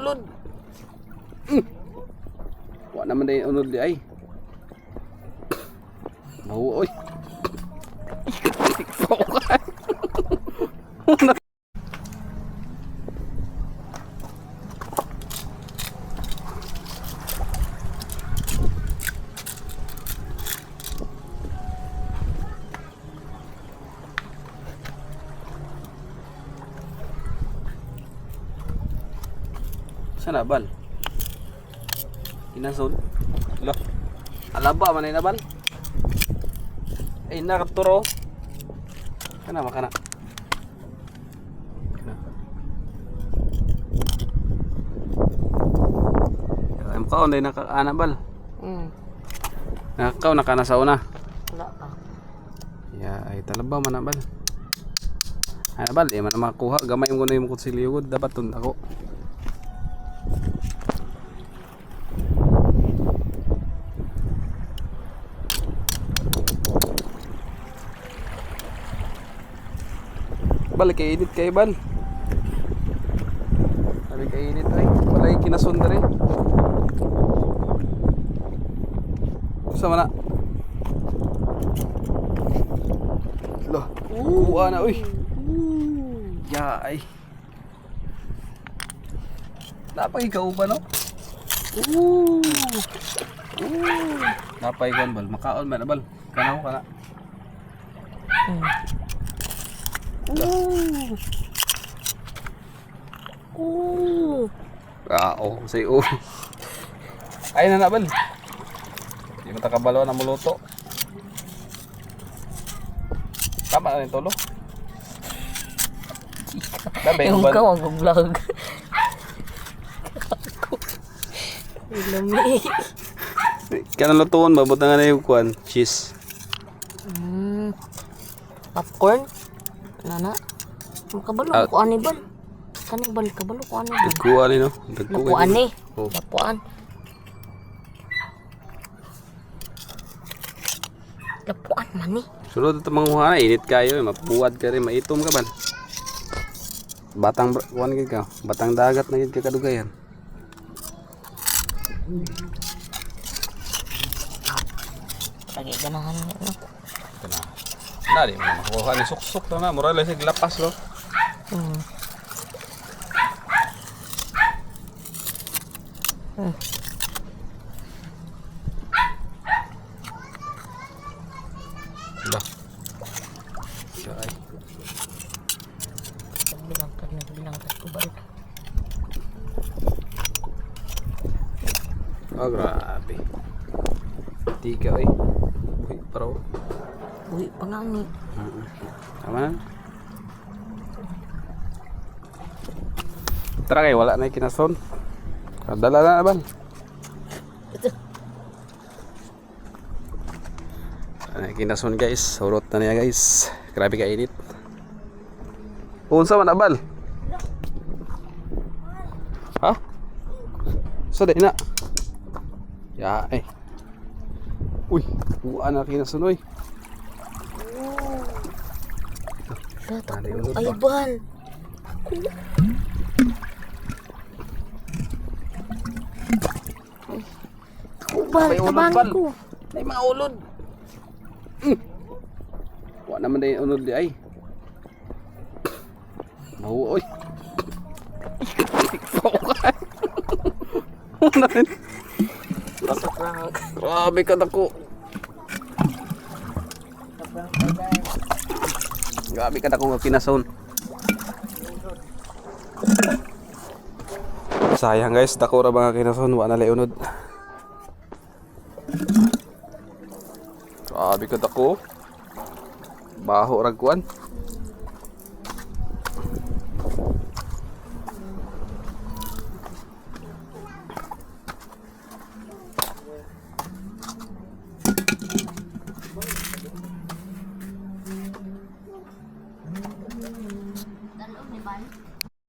Ulod. Wa naman din unod di ay. Mahu oy. Sana bal. Kinasun. Lo. Alaba man ay nabal. Ay nakaturo. Kana makana. Ay mukha onday nakaana bal. Nakakaw nakana sa una. Wala pa. Ya ay talaba man na bal. Ay bal, man makuha gamay mo na yung kutsilyo dapat tun ako. Bal kay init kay bal. Sabi kay init ay walay kinasunda rin. Sama na. Lo, kuha na uy. Ya ay. Napay ikaw ba no? Napay kan bal, makaon man bal. Kanaw kana. Oh, say oh. Ay na nabal. Di mo takabalo na muluto. Tama na rin tolo. Yung ka mag-vlog. Ilami. Kaya nalutuan ba? Buta nga na yung kuwan. Cheese. Popcorn. Nana. Makabalo ko ani bal. Kanibal kabalo ko ani bal. Dagkuhan no? Lapuan ni. Lapuan. Lapuan man ni. Sunod ito manguha na. Init kayo. Mapuwad ka rin. Maitom ka ba? Batang kuwan ka. Batang dagat na yun ka kadugayan. Lagi ganahan ni no. Dali mo makuha ni suksok na na. Mura lang siya lapas lo. Dah. Ay. Bilang ko bal. Oh, grabe. Tiga eh. Uy, paraw. Uy, pangani. Tama na. Tara kayo, wala na yung kinason. Dala na naman. Ano yung kinason guys. Surot na niya guys. Grabe ka init. Unsa man abal? Ha? Sa day na. Ya eh. Uy, buwan na kinasunoy. Ay bal. Bal, tabangan ko. Ay mga ulod. Wa naman din unod di ay. Mahu oy. Una rin. Grabe ka dako. Grabe ka dako nga kinason. Sayang guys, dako ra mga kinason, wa na lay unod. Grabe ka dako. Baho ra kuan.